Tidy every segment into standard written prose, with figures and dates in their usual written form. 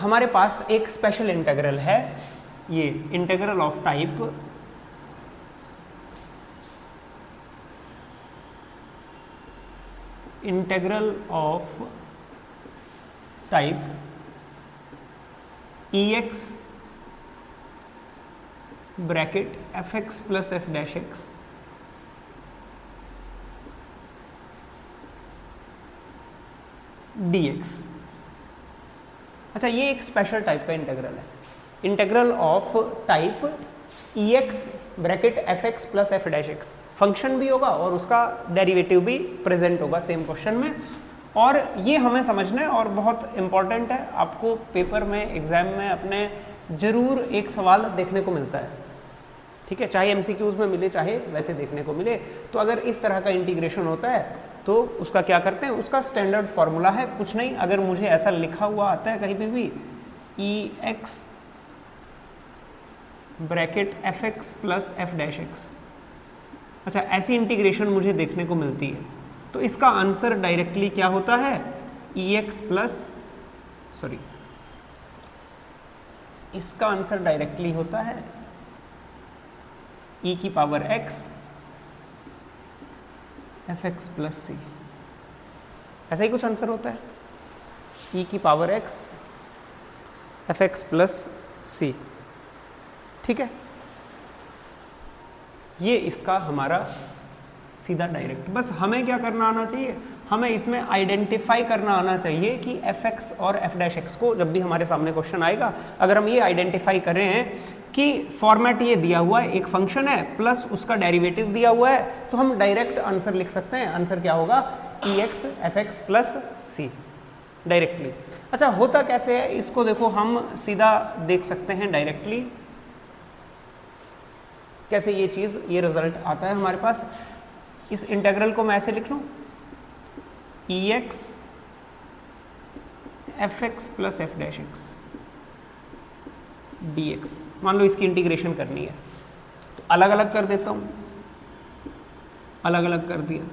हमारे पास एक special integral है, ये integral of type Ex bracket fx plus f dash x dx। अच्छा, ये एक स्पेशल टाइप का इंटीग्रल है, integral of type Ex bracket fx plus f dash x। Function भी होगा और उसका डेरिवेटिव भी प्रेजेंट होगा सेम क्वेश्चन में, और ये हमें समझना है और बहुत इंपॉर्टेंट है। आपको पेपर में, एग्जाम में अपने जरूर एक सवाल देखने को मिलता है, ठीक है, चाहे एमसीक्यूज में मिले चाहे वैसे देखने को मिले। तो अगर इस तरह का इंटीग्रेशन होता है तो उसका क्या करते हैं, उसका स्टैंडर्ड फॉर्मूला है कुछ नहीं, अगर मुझे ऐसा लिखा हुआ आता है कहीं पे भी Ex bracket fx plus f dash x, अच्छा ऐसी इंटीग्रेशन मुझे देखने को मिलती है, तो इसका आंसर डायरेक्टली क्या होता है, इसका आंसर डायरेक्टली होता है e की power x fx plus c। ऐसा ही कुछ आंसर होता है, e की power x fx plus c, ठीक है। ये इसका हमारा सीधा डायरेक्ट, बस हमें क्या करना आना चाहिए, हमें इसमें आइडेंटिफाई करना आना चाहिए कि fx और f डैश x को जब भी हमारे सामने क्वेश्चन आएगा, अगर हम ये आइडेंटिफाई कर रहे हैं कि फॉर्मेट ये दिया हुआ है, एक फंक्शन है प्लस उसका डेरिवेटिव दिया हुआ है, तो हम डायरेक्ट आंसर लिख सकते हैं। आंसर क्या होगा, Ex fx plus c directly. अच्छा, होता कैसे है, इसको देखो हम सीधा देख सकते हैं डायरेक्टली कैसे ये चीज़, ये रिजल्ट आता है हमारे पास। इस इंटीग्रल को मैं ऐसे लिख लूँ, Ex fx plus f dash x dx। मान लो इसकी इंटीग्रेशन करनी है तो अलग अलग कर देता हूँ, अलग अलग कर दिया,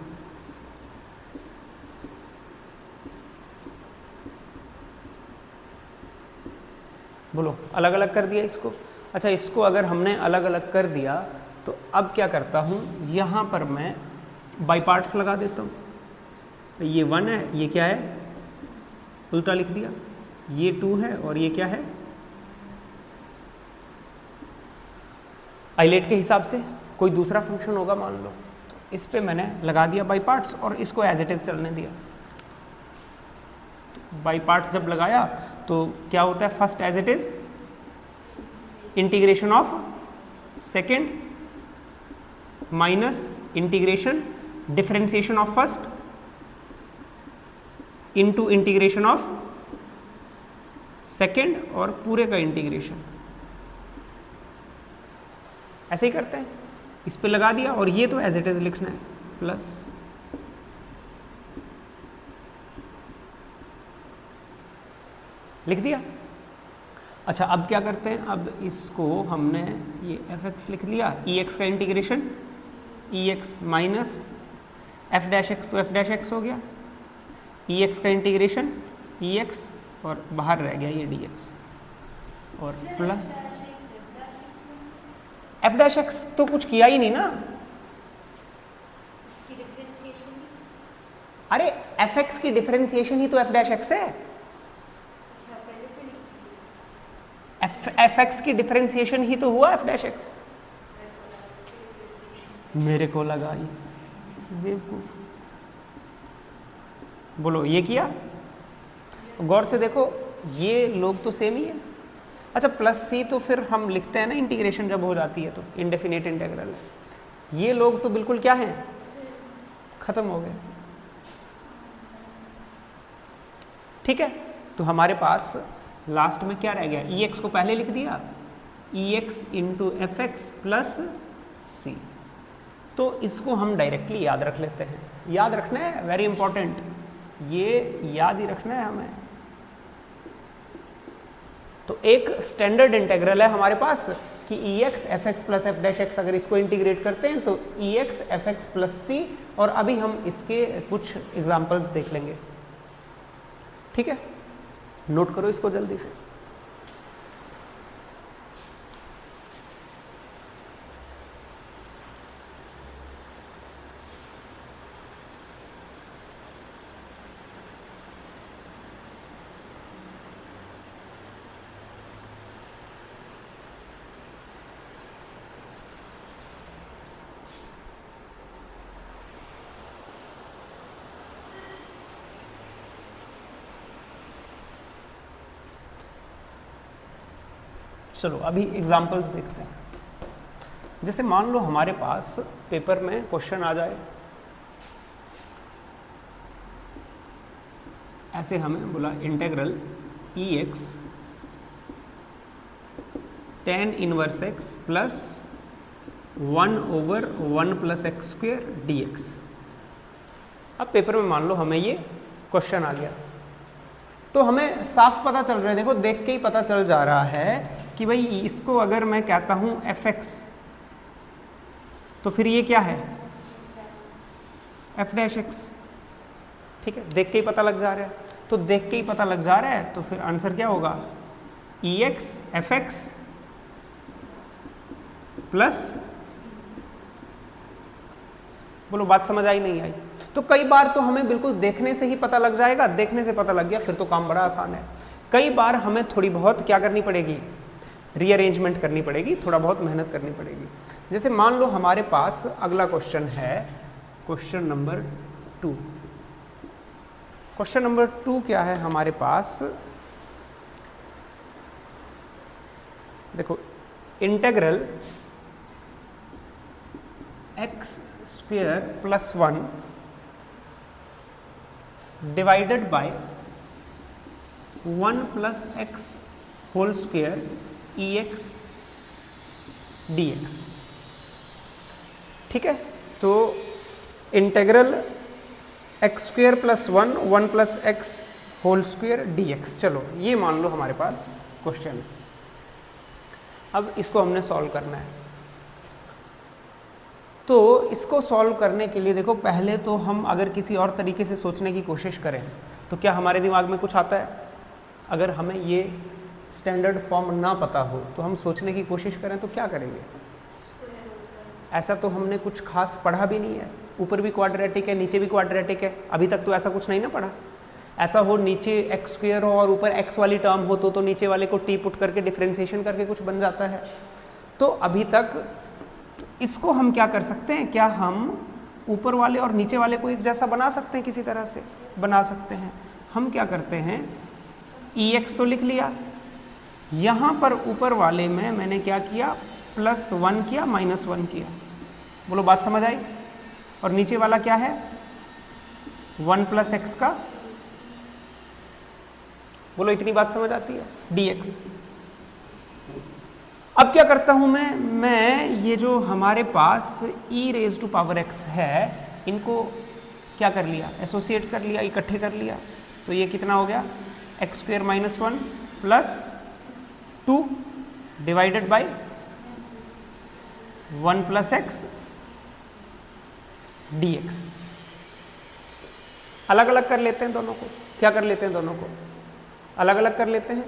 बोलो अलग अलग कर दिया इसको। अच्छा, इसको अगर हमने अलग अलग कर दिया तो अब क्या करता हूँ, यहाँ पर मैं बाई पार्ट्स लगा देता हूँ। ये 1 है, ये क्या है, उल्टा लिख दिया, ये 2 है और ये क्या है, आइलेट के हिसाब से कोई दूसरा फंक्शन होगा मान लो, तो इस पे मैंने लगा दिया बाई पार्ट्स और इसको एज इट इज चलने दिया। बाई पार्ट्स जब लगाया तो क्या होता है, first as it is integration of second minus integration differentiation of first into integration of second और पूरे का इंटीग्रेशन, ऐसे ही करते हैं। इस पे लगा दिया और ये तो एज इट इज लिखना है, प्लस लिख दिया। अच्छा, अब क्या करते हैं, अब इसको हमने ये fx लिख लिया, Ex का integration Ex minus f dash x, तो f डैश x हो गया, Ex का इंटीग्रेशन Ex और बाहर रह गया ये dx और प्लस f डैश x तो कुछ किया ही नहीं ना, अरे fx की डिफरेंशिएशन ही तो f डैश x है, fx की डिफरेंशिएशन ही तो हुआ f डैश x। मेरे को लगा ये बेवकूफ, बोलो ये किया, गौर से देखो ये लोग तो सेम ही है। अच्छा, प्लस c तो फिर हम लिखते हैं ना इंटीग्रेशन जब हो जाती है तो इंडेफिनेट इंटीग्रल है, ये लोग तो बिल्कुल क्या हैं, खत्म हो गए, ठीक है। तो हमारे पास लास्ट में क्या रह गया, Ex को पहले लिख दिया, Ex into F X plus C, तो इसको हम डायरेक्टली याद रख लेते हैं। याद रखना है, वेरी इंपॉर्टेंट, ये याद ही रखना है हमें। तो एक स्टैंडर्ड इंटीग्रल है हमारे पास कि Ex F X plus F dash x, अगर इसको इंटीग्रेट करते हैं तो Ex एफ एक्स प्लस सी, और अभी हम इसके कुछ एग्जाम्पल्स देख लेंगे, ठीक है। नोट करो इसको जल्दी से। चलो अभी एग्जांपल्स देखते हैं। जैसे मान लो हमारे पास पेपर में क्वेश्चन आ जाए, ऐसे हमें बोला integral EX tan inverse x plus 1/1 + x² dx। अब पेपर में मान लो हमें ये क्वेश्चन आ गया, तो हमें साफ पता चल रहा है, देखो देख के ही पता चल जा रहा है कि भाई इसको अगर मैं कहता हूं fx, तो फिर ये क्या है f'(x), ठीक है, देख के ही पता लग जा रहा है। तो देख के ही पता लग जा रहा है, तो फिर आंसर क्या होगा, EX fx प्लस, बोलो बात समझ आई नहीं आई? तो कई बार तो हमें बिल्कुल देखने से ही पता लग जाएगा, देखने से पता लग गया फिर तो काम बड़ा आसान है। कई बार हमें थोड़ी बहुत क्या करनी पड़ेगी, रीअरेंजमेंट करनी पड़ेगी, थोड़ा बहुत मेहनत करनी पड़ेगी। जैसे मान लो हमारे पास अगला क्वेश्चन है क्वेश्चन नंबर 2। क्वेश्चन नंबर 2 क्या है हमारे पास, देखो integral x² + 1 divided by 1 + x² EX dx, ठीक है। तो इंटीग्रल x² + 1 + x² dx, चलो ये मान लो हमारे पास क्वेश्चन है। अब इसको हमने सॉल्व करना है। तो इसको सॉल्व करने के लिए देखो, पहले तो हम अगर किसी और तरीके से सोचने की कोशिश करें तो क्या हमारे दिमाग में कुछ आता है? अगर हमें ये स्टैंडर्ड फॉर्म ना पता हो तो हम सोचने की कोशिश करें तो क्या करेंगे? ऐसा तो हमने कुछ खास पढ़ा भी नहीं है, ऊपर भी क्वाड्रेटिक है नीचे भी क्वाड्रेटिक है, अभी तक तो ऐसा कुछ नहीं ना पढ़ा। ऐसा हो नीचे x² हो और ऊपर x वाली टर्म हो तो नीचे वाले को t पुट करके डिफरेंशिएशन करके कुछ बन जाता है। तो अभी तक इसको हम क्या कर सकते हैं, क्या हम ऊपर वाले और नीचे वाले को एक जैसा बना सकते हैं? किसी तरह से बना सकते हैं। हम क्या करते हैं, EX तो लिख लिया, यहाँ पर ऊपर वाले में मैंने क्या किया, +1 किया -1 किया, बोलो बात समझ आई? और नीचे वाला क्या है, 1 + x का, बोलो इतनी बात समझ आती है, dx। अब क्या करता हूं मैं ये जो हमारे पास e⁻x है, इनको क्या कर लिया, एसोसिएट कर लिया, इकट्ठे कर लिया। तो ये कितना हो गया, x² - 1 + 2 divided by 1 + x dx। अलग अलग कर लेते हैं दोनों को, क्या कर लेते हैं दोनों को, अलग अलग कर लेते हैं।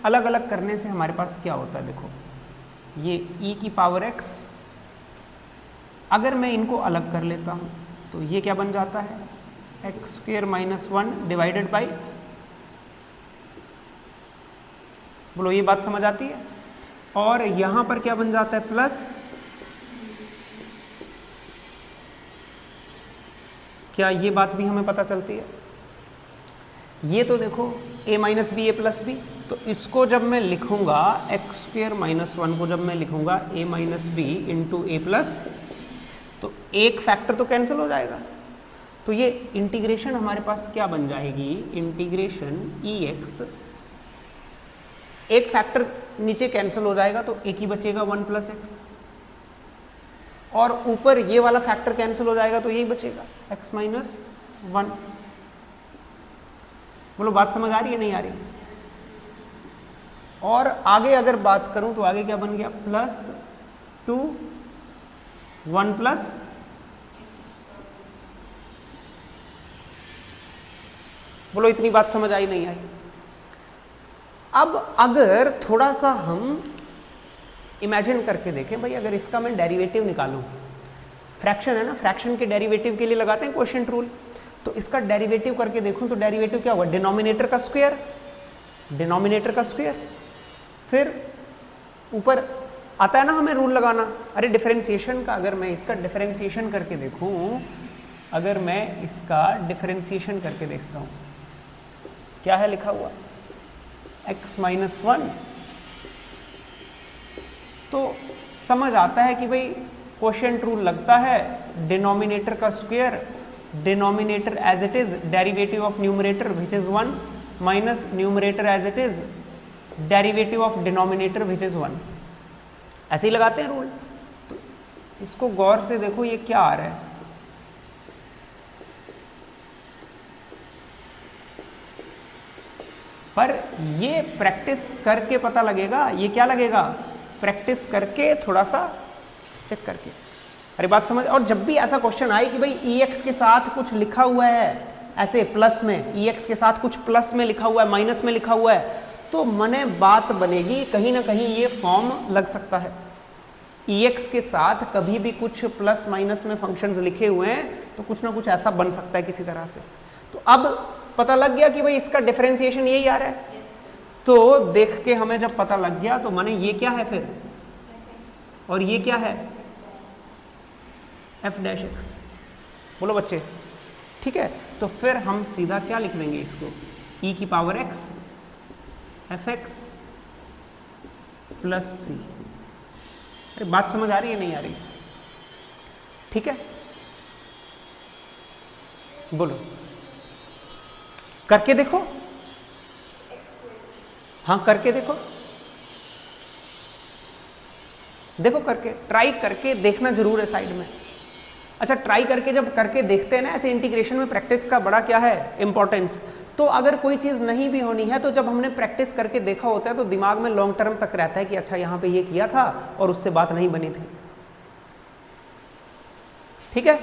अलग अलग करने से हमारे पास क्या होता है, देखो ये e⁻x, अगर मैं इनको अलग कर लेता हूं तो ये क्या बन जाता है, x² - 1 डिवाइडेड बाय, बोलो ये बात समझ आती है? और यहां पर क्या बन जाता है, प्लस, क्या ये बात भी हमें पता चलती है? ये तो देखो a - b a + b, तो इसको जब मैं लिखूंगा x² - 1 को जब मैं लिखूंगा a - b × a+, तो एक फैक्टर तो कैंसिल हो जाएगा। तो ये इंटीग्रेशन हमारे पास क्या बन जाएगी, इंटीग्रेशन EX, एक फैक्टर नीचे कैंसिल हो जाएगा तो एक ही बचेगा 1 + x, और ऊपर ये वाला फैक्टर कैंसिल हो जाएगा तो यही बचेगा x - 1। बोलो बात समझ आ रही है नहीं आ रही? और आगे अगर बात करूं तो आगे क्या बन गया, +2 1 +, बोलो इतनी बात समझ आई नहीं आई? अब अगर थोड़ा सा हम इमेजिन करके देखें, भाई अगर इसका मैं डेरिवेटिव निकालूं, फ्रैक्शन है ना, फ्रैक्शन के डेरिवेटिव के लिए लगाते हैं क्वोशिएंट रूल, तो इसका डेरिवेटिव करके देखूं तो डेरिवेटिव क्या हुआ, डिनोमिनेटर का स्क्वायर, डिनोमिनेटर का स्क्वायर, फिर ऊपर आता है ना हमें रूल लगाना। अरे डिफरेंशिएशन का, अगर मैं इसका डिफरेंशिएशन करके देखूं, अगर मैं इसका डिफरेंशिएशन करके देखता हूं, क्या है लिखा हुआ, x - 1 तो समझ आता है कि भाई क्वोशिएंट रूल लगता है, डिनोमिनेटर का square, denominator as it is, derivative of numerator which is 1 minus numerator as it is, derivative of denominator which is 1। ऐसे ही लगाते हैं रूल। तो इसको गौर से देखो ये क्या आ रहा है, पर ये प्रैक्टिस करके पता लगेगा। ये क्या लगेगा, प्रैक्टिस करके, थोड़ा सा चेक करके। अरे बात समझ। और जब भी ऐसा क्वेश्चन आए कि भाई EX के साथ कुछ लिखा हुआ है ऐसे प्लस में, EX के साथ कुछ प्लस में लिखा हुआ है, माइनस में लिखा हुआ है, तो मने बात बनेगी कहीं ना कहीं ये फॉर्म लग सकता है। EX के साथ कभी भी कुछ प्लस माइनस में फंक्शंस लिखे हुए हैं तो कुछ ना कुछ ऐसा बन सकता है किसी तरह से। तो अब पता लग गया कि भाई इसका डिफरेंशिएशन यही आ रहा है। तो देख के हमें जब पता लग गया तो माने ये क्या है फिर, और ये क्या है f'(x). बोलो बच्चे, ठीक है। तो फिर हम सीधा क्या लिख लेंगे इसको, e की power x f(x) plus c। अरे बात समझ आ रही है नहीं आ रही, ठीक है। बोलो, करके देखो। हाँ करके देखो, देखो करके, ट्राई करके देखना जरूर है साइड में। अच्छा, ट्राई करके जब करके देखते हैं ना ऐसे इंटीग्रेशन में, प्रैक्टिस का बड़ा क्या है इंपॉर्टेंस। तो अगर कोई चीज नहीं भी होनी है तो जब हमने प्रैक्टिस करके देखा होता है तो दिमाग में लॉन्ग टर्म तक रहता है कि अच्छा यहां पे ये किया था और उससे बात नहीं बनी थी, ठीक है।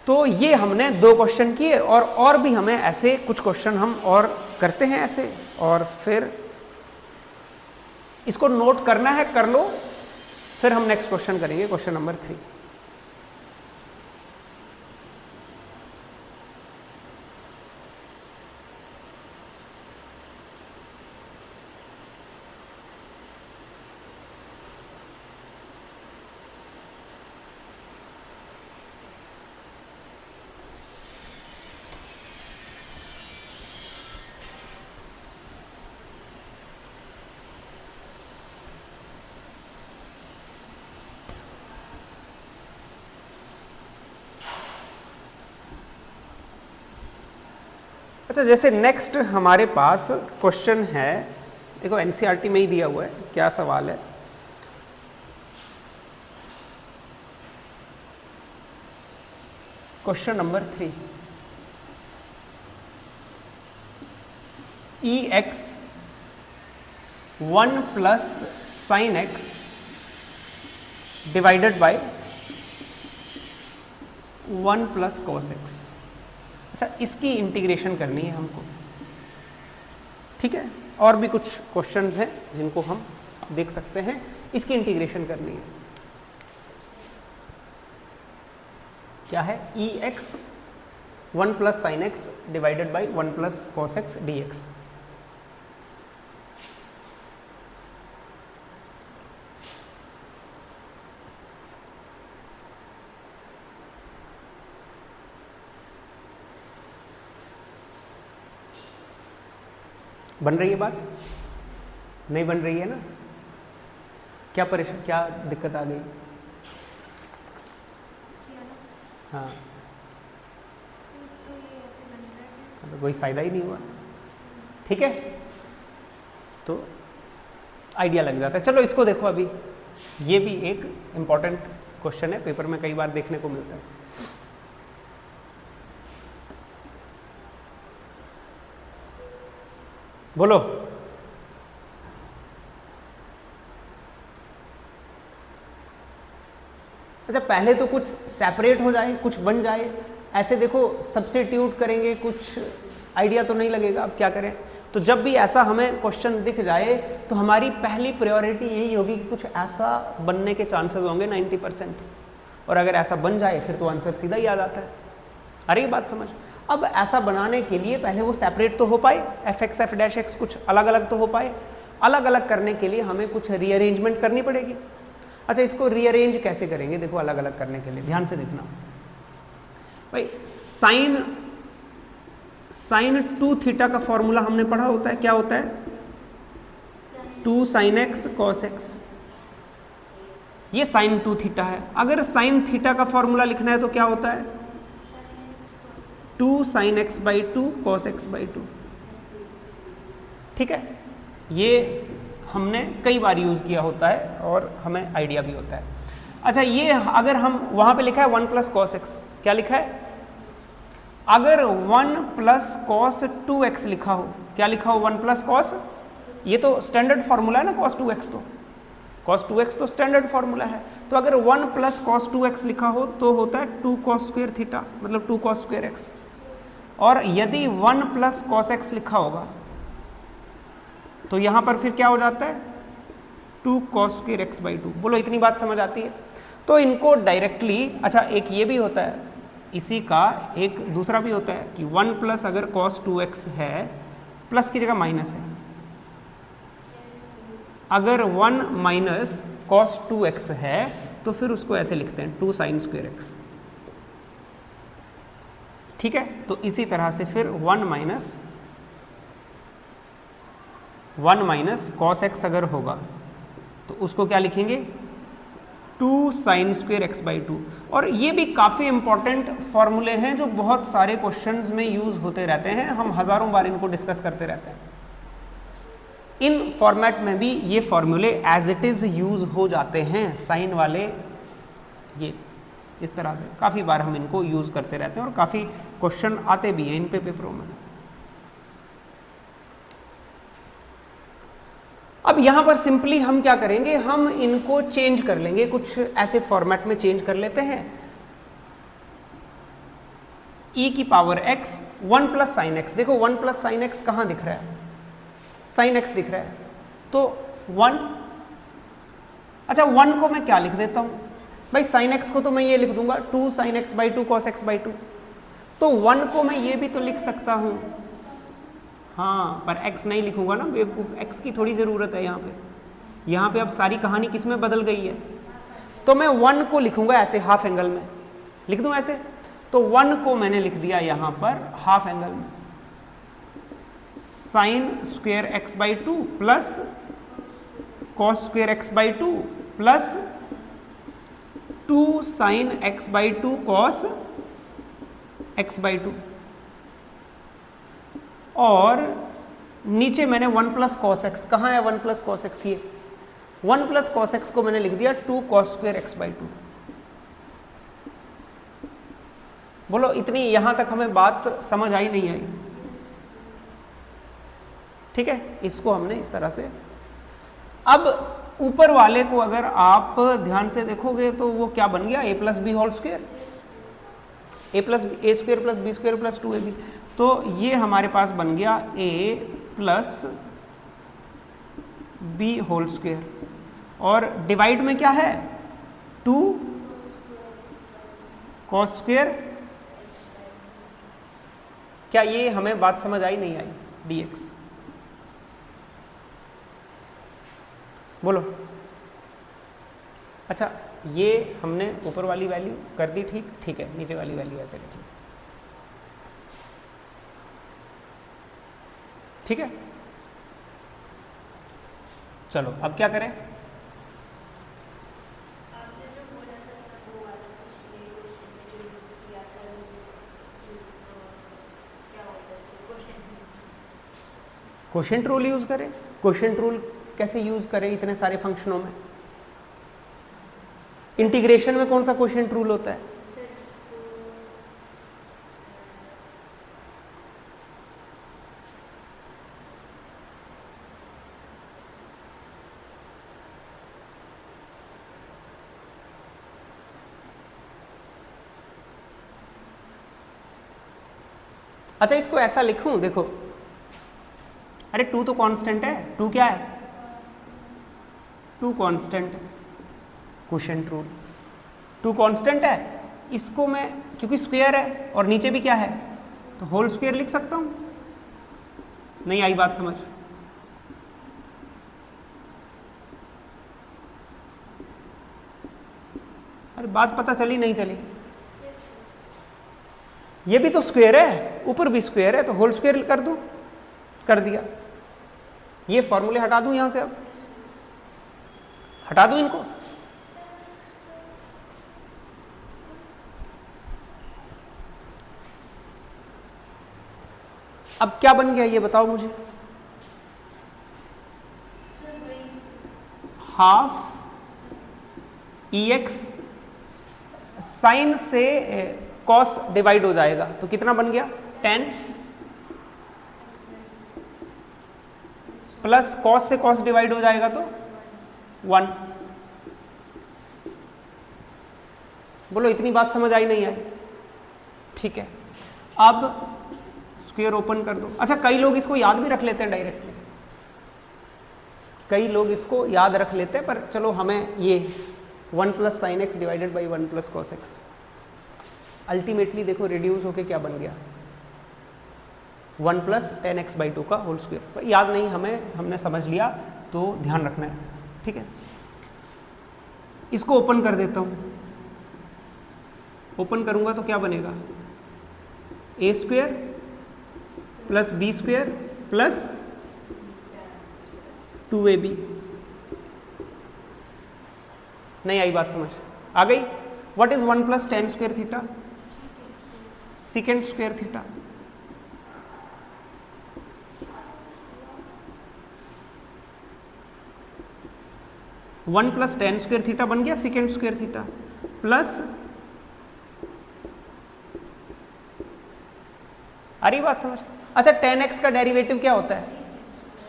तो ये हमने 2 क्वेश्चन किए, और भी हमें ऐसे कुछ क्वेश्चन हम और करते हैं ऐसे, और फिर इसको नोट करना है, कर लो। फिर हम नेक्स्ट क्वेश्चन करेंगे, क्वेश्चन नंबर 3। अच्छा, जैसे नेक्स्ट हमारे पास क्वेश्चन है, देखो एनसीईआरटी में ही दिया हुआ है, क्या सवाल है। Question number 3, EX 1 plus sine x divided by 1 plus cos x. अच्छा, इसकी इंटीग्रेशन करनी है हमको, ठीक है। और भी कुछ क्वेश्चंस हैं जिनको हम देख सकते हैं, इसकी इंटीग्रेशन करनी है। क्या है, EX 1 plus sine x divided by 1 plus cos x dx। बन रही है बात, नहीं बन रही है ना? क्या परेशान, क्या दिक्कत आ गई? हाँ, तो कोई फायदा ही नहीं हुआ, ठीक है। तो आइडिया लग जाता है। चलो इसको देखो, अभी ये भी एक इम्पॉर्टेंट क्वेश्चन है, पेपर में कई बार देखने को मिलता है। बोलो, अच्छा पहले तो कुछ सेपरेट हो जाए, कुछ बन जाए, ऐसे देखो सब्स्टिट्यूट करेंगे, कुछ आइडिया तो नहीं लगेगा। अब क्या करें, तो जब भी ऐसा हमें क्वेश्चन दिख जाए तो हमारी पहली प्रायोरिटी यही होगी कि कुछ ऐसा बनने के चांसेस होंगे 90%, और अगर ऐसा बन जाए फिर तो आंसर सीधा ही आ जाता है। अरे ये बात समझ। अब ऐसा बनाने के लिए पहले वो सेपरेट तो हो पाए, f(x) f'(x) कुछ अलग अलग तो हो पाए। अलग अलग करने के लिए हमें कुछ रीअरेंजमेंट करनी पड़ेगी। अच्छा, इसको रीअरेंज कैसे करेंगे, देखो अलग अलग करने के लिए ध्यान से देखना भाई। साइन 2 थीटा का फॉर्मूला हमने पढ़ा होता है, क्या होता है, 2 sin x cos x। ये साइन 2 थीटा है। अगर साइन थीटा का फॉर्मूला लिखना है तो क्या होता है, 2 sine x by 2 cos x by 2। ठीक है, ये हमने कई बार यूज किया होता है और हमें आइडिया भी होता है। अच्छा, ये अगर हम वहां पे लिखा है 1 प्लस कॉस एक्स, क्या लिखा है, अगर 1 प्लस कॉस 2x लिखा हो, क्या लिखा हो, 1 प्लस कॉस, ये तो स्टैंडर्ड फॉर्मूला है ना cos 2x, तो cos 2x तो स्टैंडर्ड फॉर्मूला है। तो अगर 1 प्लस कॉस 2x लिखा हो तो होता है 2 कॉस स्क्वायर थीटा, मतलब 2 कॉस स्क्वायर एक्स। और यदि 1 प्लस कॉस एक्स लिखा होगा तो यहां पर फिर क्या हो जाता है, 2 कॉस स्क्वायर एक्स बाई 2। बोलो इतनी बात समझ आती है? तो इनको डायरेक्टली, अच्छा एक ये भी होता है, इसी का एक दूसरा भी होता है कि 1 प्लस अगर cos 2x है, प्लस की जगह माइनस है, अगर 1 माइनस cos 2x है तो फिर उसको ऐसे लिखते हैं 2 साइन स्क्वायर एक्स। ठीक है, तो इसी तरह से फिर 1 माइनस cos x अगर होगा तो उसको क्या लिखेंगे, 2 साइन स्क्वायर एक्स बाई 2। और ये भी काफ़ी इंपॉर्टेंट फॉर्मूले हैं जो बहुत सारे क्वेश्चंस में यूज होते रहते हैं, हम हजारों बार इनको डिस्कस करते रहते हैं। इन फॉर्मेट में भी ये फॉर्मूले एज इट इज यूज हो जाते हैं, साइन वाले, ये इस तरह से काफ़ी बार हम इनको यूज करते रहते हैं और काफ़ी क्वेश्चन आते भी हैं इन पे पेपरों में। अब यहां पर सिंपली हम क्या करेंगे, हम इनको चेंज कर लेंगे, कुछ ऐसे फॉर्मेट में चेंज कर लेते हैं, e की power x 1 plus sine x. देखो 1 प्लस साइन एक्स कहां दिख रहा है, साइन एक्स दिख रहा है, तो 1, अच्छा 1 को मैं क्या लिख देता हूं भाई, साइन एक्स को तो मैं ये लिख दूंगा 2 sine x by 2 cos x by 2। तो 1 को मैं ये भी तो लिख सकता हूं, हाँ, पर x नहीं लिखूंगा ना बेवकूफ, x की थोड़ी ज़रूरत है यहाँ पे अब सारी कहानी किस में बदल गई है। तो मैं 1 को लिखूंगा ऐसे हाफ एंगल में, लिख दूं ऐसे, तो 1 को मैंने लिख दिया यहाँ पर हाफ एंगल में, sine square x by 2 plus cos square x by 2 plus 2 sine x by 2 cos x by 2, और नीचे मैंने 1 प्लस कॉस एक्स, कहाँ है 1 प्लस कॉस एक्स, ये 1 प्लस कॉस एक्स को मैंने लिख दिया 2 कॉस स्क्वायर एक्स बाई 2। बोलो इतनी यहां तक हमें बात समझ आई नहीं आई? ठीक है, इसको हमने इस तरह से, अब ऊपर वाले को अगर आप ध्यान से देखोगे तो वो क्या बन गया, a plus b whole square, a square plus b square plus 2ab। तो ये हमारे पास बन गया a plus b whole square, और डिवाइड में क्या है 2 कॉस स्क्वायर। क्या ये हमें बात समझ आई नहीं आई, dx? बोलो। अच्छा, ये हमने ऊपर वाली वैल्यू कर दी, ठीक है, नीचे वाली वैल्यू ऐसे लिखी, ठीक है। चलो अब क्या करें, क्वोशिएंट रूल यूज करें। क्वोशिएंट रूल कैसे यूज करें इतने सारे फंक्शनों में? इंटीग्रेशन में कौन सा क्वोशिएंट रूल होता है? अच्छा, इसको ऐसा लिखूं, देखो, अरे 2 तो कांस्टेंट है, 2 क्या है, 2 कांस्टेंट, क्वोशिएंट रूल 2 कांस्टेंट है, इसको मैं क्योंकि स्क्वायर है और नीचे भी क्या है तो होल स्क्वायर लिख सकता हूं। नहीं आई बात समझ? अरे बात पता चली नहीं चली? ये भी तो स्क्वायर है, ऊपर भी स्क्वायर है, तो होल स्क्वायर कर दूं, कर दिया। ये फॉर्मूले हटा दूं यहां से, अब हटा दूं इनको, अब क्या बन गया ये बताओ मुझे। हाफ EX साइन से कॉस डिवाइड हो जाएगा तो कितना बन गया 10 प्लस कॉस से कॉस डिवाइड हो जाएगा तो 1। बोलो इतनी बात समझ आई नहीं आई? ठीक है, अब स्क्वायर ओपन कर दो। अच्छा, कई लोग इसको याद भी रख लेते हैं डायरेक्टली, कई लोग इसको याद रख लेते हैं, पर चलो हमें ये 1 plus sine x divided by 1 plus cos x ultimately देखो रिड्यूस होके क्या बन गया 1 प्लस 10x/2 का होल स्क्वायर। याद नहीं हमें, हमने समझ लिया तो ध्यान रखना है। ठीक है, इसको ओपन कर देता हूं। ओपन करूंगा तो क्या बनेगा a square plus b square plus 2ab। नहीं आई बात समझ? आ गई? What is 1 plus ten square theta? Second square theta. One plus ten square theta बन गया सेकेंड स्क्वायर थीटा प्लस, अरे बात समझ? अच्छा, tan x का डेरिवेटिव क्या होता है?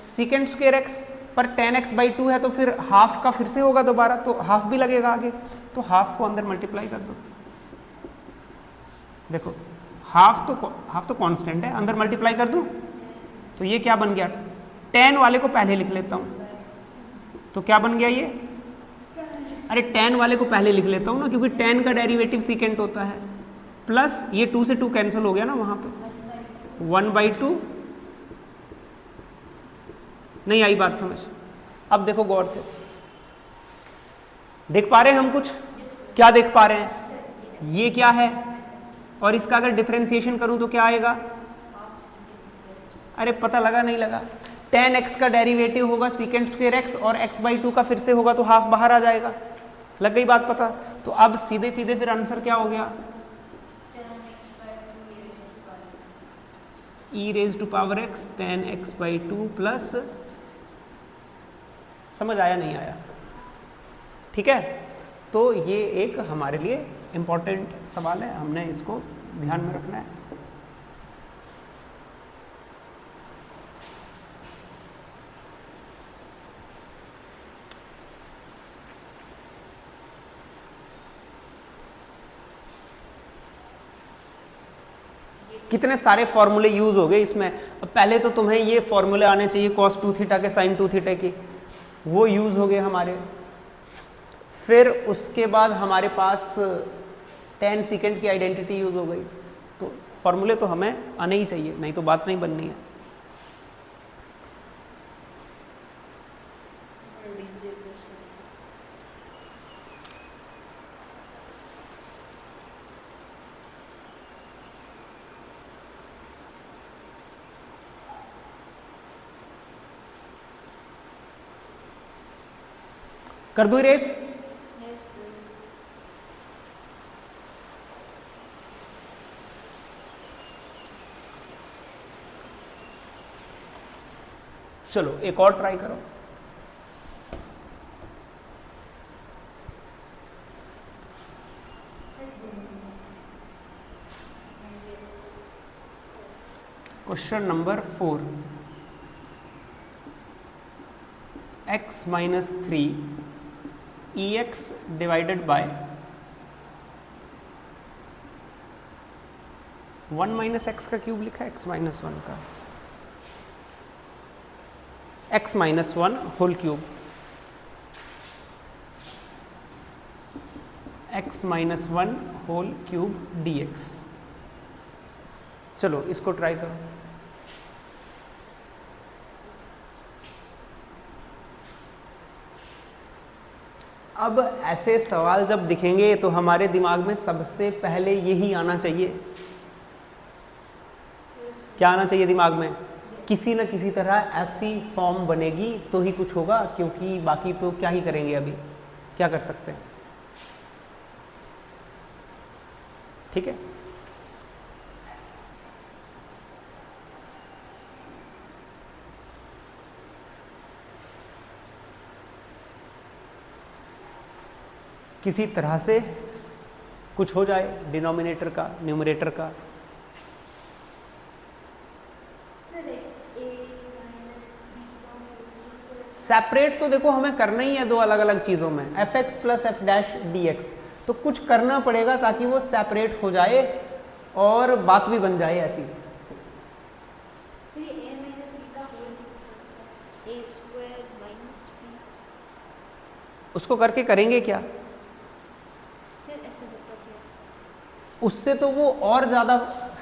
सेकेंड स्क्वायर x, पर tan x/2 है तो फिर हाफ का फिर से होगा दोबारा, तो हाफ भी लगेगा आगे, तो हाफ को अंदर मल्टीप्लाई कर दो। देखो हाफ तो कांस्टेंट है, अंदर मल्टीप्लाई कर दूं तो ये क्या बन गया, tan वाले को पहले लिख लेता हूं तो क्या बन गया ये, अरे tan वाले को पहले लिख लेता हूं ना, क्योंकि tan का डेरिवेटिव सेकेंड होता है, प्लस ये 2 से 2 कैंसिल हो गया ना वहां पे, 1/2। नहीं आई बात समझ? अब देखो गौर से, देख पा रहे हैं हम कुछ? क्या देख पा रहे हैं? ये क्या है, और इसका अगर डिफरेंशिएशन करूं तो क्या आएगा? अरे पता लगा नहीं लगा? tan x का डेरिवेटिव होगा सेकेंड स्क्वायर x और x/2 का फिर से होगा तो हाफ बाहर आ जाएगा। लग गई बात पता? तो अब सीधे सीधे फिर आंसर क्या हो गया, e⁻x tan x/2 प्लस, समझ आया नहीं आया? ठीक है, तो ये एक हमारे लिए इंपॉर्टेंट सवाल है, हमने इसको ध्यान में रखना है। कितने सारे फॉर्मूले यूज हो गए इसमें। अब पहले तो तुम्हें ये फॉर्मूले आने चाहिए cos 2 थीटा के sin 2 थीटा के, वो यूज हो गए हमारे। फिर उसके बाद हमारे पास tan सेकेंड की आइडेंटिटी यूज हो गई, तो फॉर्मूले तो हमें आने ही चाहिए, नहीं तो बात नहीं बननी है। कर दूं इरेज? चलो एक और ट्राई करो। Question number 4, x minus 3 EX divided by 1 minus x का क्यूब लिखा है, x माइनस 1 का, x minus 1 whole cube, x minus 1 whole cube dx। चलो इसको ट्राई करो। अब ऐसे सवाल जब दिखेंगे तो हमारे दिमाग में सबसे पहले यही आना चाहिए। क्या आना चाहिए दिमाग में? किसी न किसी तरह ऐसी फॉर्म बनेगी तो ही कुछ होगा, क्योंकि बाकी तो क्या ही करेंगे, अभी क्या कर सकते हैं। ठीक है, किसी तरह से कुछ हो जाए डिनोमिनेटर का न्यूमरेटर का। सेपरेट तो देखो हमें करना ही है दो अलग अलग चीज़ों में, F X plus F dash D x, तो कुछ करना पड़ेगा ताकि वो सेपरेट हो जाए और बात भी बन जाए ऐसी। उसको करके करेंगे क्या, उससे तो वो और ज़्यादा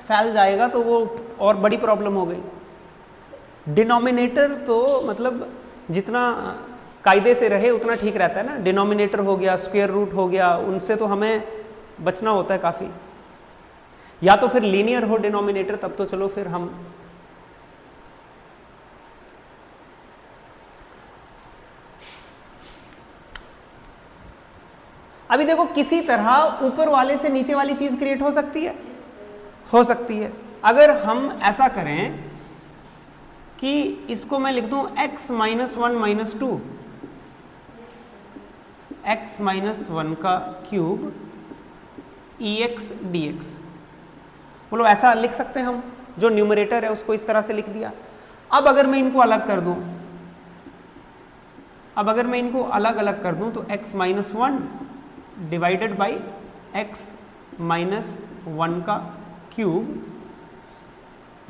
फैल जाएगा, तो वो और बड़ी प्रॉब्लम हो गई। डिनोमिनेटर तो मतलब जितना कायदे से रहे उतना ठीक रहता है ना, डिनोमिनेटर हो गया, स्क्वायर रूट हो गया, उनसे तो हमें बचना होता है काफ़ी। या तो फिर लीनियर हो डिनोमिनेटर, तब तो चलो फिर हम अभी देखो किसी तरह ऊपर वाले से नीचे वाली चीज क्रिएट हो सकती है, हो सकती है। अगर हम ऐसा करें कि इसको मैं लिख दूं x minus one minus two, x minus one का क्यूब ई एक्स डी एक्स, बोलो ऐसा लिख सकते हैं हम, जो न्यूमरेटर है उसको इस तरह से लिख दिया। अब अगर मैं इनको अलग कर दूं, अब अगर मैं इनको अलग अलग कर दूं तो x minus one divided by X minus one का cube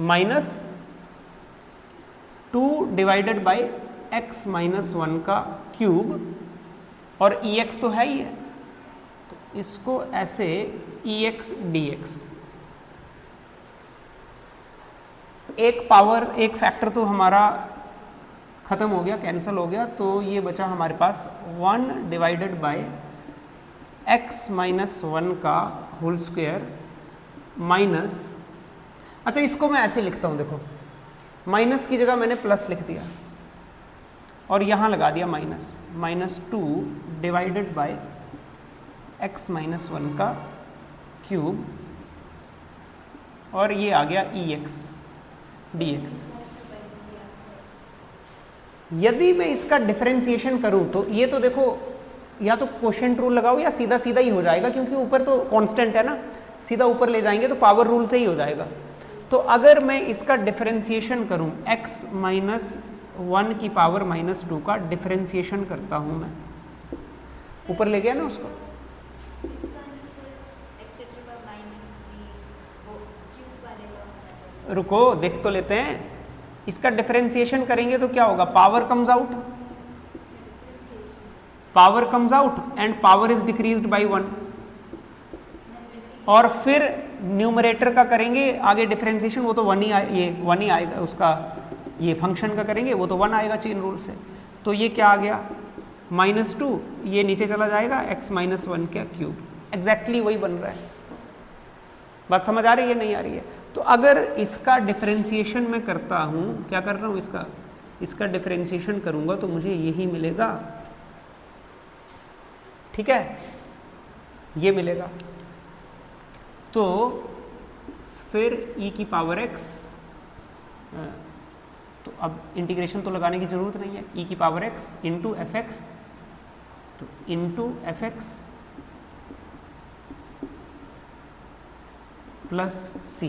minus two divided by X minus one का क्यूब, और ई एक्स तो है ही है, तो इसको ऐसे ई एक्स डी एक्स, एक पावर एक फैक्टर तो हमारा खत्म हो गया, कैंसिल हो गया, तो ये बचा हमारे पास one divided by X minus one का होल स्क्वायर माइनस, अच्छा इसको मैं ऐसे लिखता हूँ, देखो माइनस की जगह मैंने प्लस लिख दिया और यहाँ लगा दिया minus, minus two divided by x minus one का क्यूब, और ये आ गया ई एक्स डी एक्स। यदि मैं इसका डिफरेंशिएशन करूं तो ये तो देखो या तो कोशेंट रूल लगाओ या सीधा सीधा ही हो जाएगा, क्योंकि ऊपर तो कांस्टेंट है ना, सीधा ऊपर ले जाएंगे तो पावर रूल से ही हो जाएगा। तो अगर मैं इसका डिफरेंशिएशन करूं, x माइनस वन की पावर माइनस टू का डिफरेंशिएशन करता हूं मैं, ऊपर ले गया ना उसको, रुको देख तो लेते हैं, इसका डिफरेंशिएशन करेंगे तो क्या होगा, power comes out, power comes out and power is decreased by one, और फिर न्यूमरेटर का करेंगे आगे डिफरेंशिएशन, वो तो वन ही ये वन ही आएगा, उसका ये फंक्शन का करेंगे वो तो वन आएगा चेन रूल से। तो ये क्या आ गया माइनस टू, ये नीचे चला जाएगा x माइनस वन का क्यूब, एग्जैक्टली वही बन रहा है। बात समझ आ रही है नहीं आ रही है? तो अगर इसका डिफरेंशिएशन मैं करता हूं, क्या कर रहा हूं, इसका डिफरेंशिएशन करूंगा तो मुझे यही मिलेगा, ठीक है, ये मिलेगा। तो फिर e की पावर x, तो अब इंटीग्रेशन तो लगाने की जरूरत नहीं है, e की power x into F x, तो into F X plus C,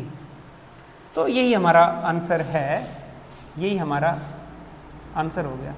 तो यही हमारा आंसर है, यही हमारा आंसर हो गया।